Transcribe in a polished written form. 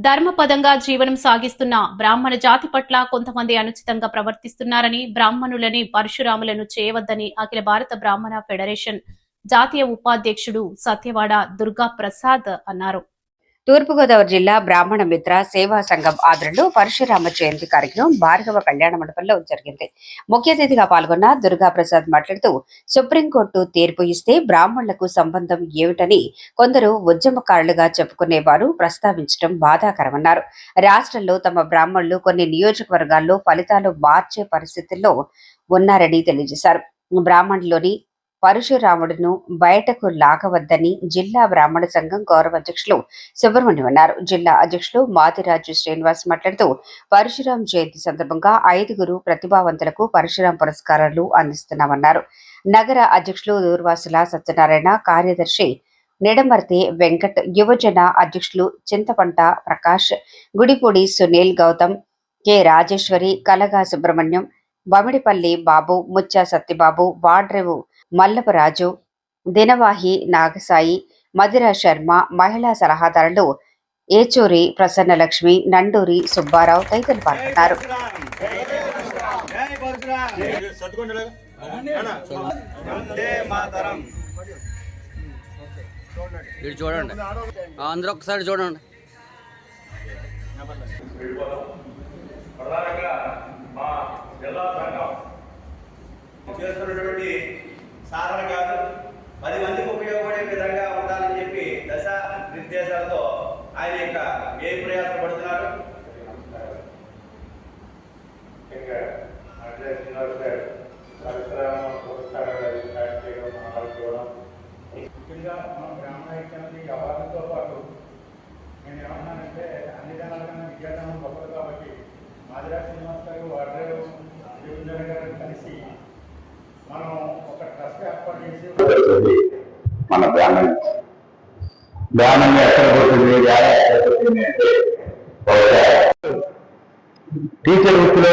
ధర్మపదంగా జీవనం సాగిస్తున్న బ్రాహ్మణ జాతి పట్ల కొంతమంది అనుచితంగా ప్రవర్తిస్తున్నారని, బ్రాహ్మణులని పరశురాములను చేయవద్దని అఖిల భారత బ్రాహ్మణ ఫెడరేషన్ జాతీయ ఉపాధ్యక్షుడు సత్యవాడ దుర్గా ప్రసాద్ అన్నారు. తూర్పుగోదావరి జిల్లా బ్రాహ్మణ మిత్ర సేవా సంఘం ఆధ్వర్యంలో పరశురామ జయంతి కార్యక్రమం భార్గవ కళ్యాణ మండపంలో జరిగింది. ముఖ్య అతిథిగా పాల్గొన్న దుర్గా ప్రసాద్ మాట్లాడుతూ, సుప్రీంకోర్టు తీర్పు ఇస్తే బ్రాహ్మణులకు సంబంధం ఏమిటని కొందరు ఉద్యమకారులుగా చెప్పుకునేవారు ప్రస్తావించడం బాధాకరమన్నారు. రాష్ట్రంలో తమ బ్రాహ్మణులు కొన్ని నియోజకవర్గాల్లో ఫలితాలు మార్చే పరిస్థితుల్లో ఉన్నారని తెలియజేశారు. బ్రాహ్మణులోని పరశురాముడును బయటకు లాగవద్దని జిల్లా బ్రాహ్మణ సంఘం గౌరవ అధ్యక్షులు సుబ్రహ్మణ్యం అన్నారు. జిల్లా అధ్యక్షులు మాతిరాజు శ్రీనివాస్ మాట్లాడుతూ, పరశురాం జయంతి సందర్భంగా 5 ప్రతిభావంతులకు పరశురాం పురస్కారాలు అందిస్తున్నామన్నారు. నగర అధ్యక్షులు దూర్వాసుల సత్యనారాయణ, కార్యదర్శి నిడమర్తి వెంకట్, యువజన అధ్యక్షులు చింతపంట ప్రకాష్, గుడిపూడి సునీల్, గౌతమ్, కె రాజేశ్వరి, కలగా సుబ్రహ్మణ్యం, బమిడిపల్లి బాబు, ముచ్చ సత్యబాబు, వాడ్రేవు మల్లపరాజు, దినవాహి నాగసాయి, మధిర శర్మ, మహిళా సలహాదారులు ఏచూరి ప్రసన్నలక్ష్మి, నండూరి సుబ్బారావు తదితరులు పాల్గొన్నారు. చూడండి, అందరూ ఒకసారి చూడండి. చేస్తున్నటువంటి సాధన కాదు, 10 మందికి ఉపయోగపడే విధంగా ఉండాలని చెప్పి దశ నిర్దేశాలతో ఆయన యొక్క ఏ ప్రయాసం పడుతున్నారు. ముఖ్యంగా మనం బ్రాహ్మణ ఐక్యానికి అవార్డుతో పాటు నేను ఏమన్నానంటే అన్ని జనాల కన్నా విద్యాదానం గొప్పది కాబట్టి మాదిరా శ్రీనివాస్ గారు వాడ్రేవు దేవేంద్ర గారు కలిసి మనం ఒక ట్రస్ట్ ఏర్పాటు చేసి మన బ్రాహ్మణ్యం ఎక్కడ పోతుంది అంటే టీచర్ వృత్తిలో